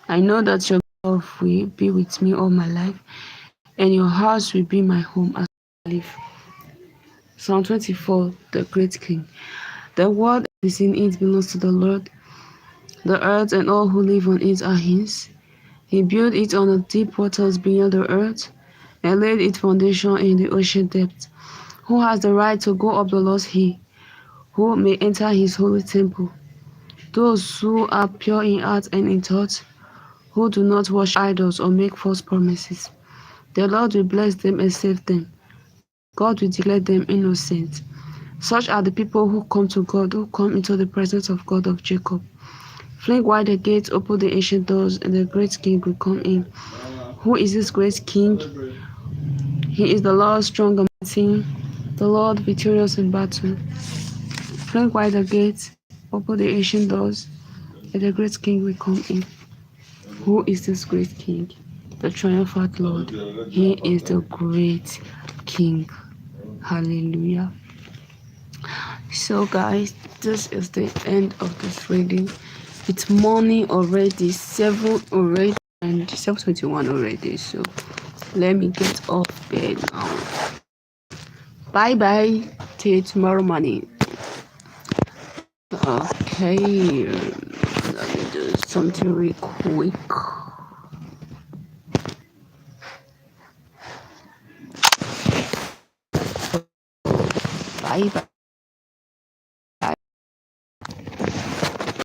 I know that your love will be with me all my life, and your house will be my home as I live. Psalm 24, the great King. The world is in it belongs to the Lord. The earth and all who live on it are his. He built it on the deep waters beyond the earth and laid its foundation in the ocean depths. Who has the right to go up the Lord's hill? Who may enter his holy temple? Those who are pure in heart and in thought, who do not worship idols or make false promises. The Lord will bless them and save them. God will declare them innocent. Such are the people who come to God, who come into the presence of God of Jacob. Fling wide the gates, open the ancient doors, and the great king will come in. Who is this great king? He is the Lord strong and mighty, the Lord victorious in battle. Fling wide the gates, open the ancient doors, and the great king will come in. Who is this great king? The triumphant Lord. He is the great king. Hallelujah. So guys, this is the end of this reading. It's morning already, 7 already, and 7:21 already. So let me get off bed now. Bye bye till tomorrow morning. Okay, let me do something real quick. Bye bye.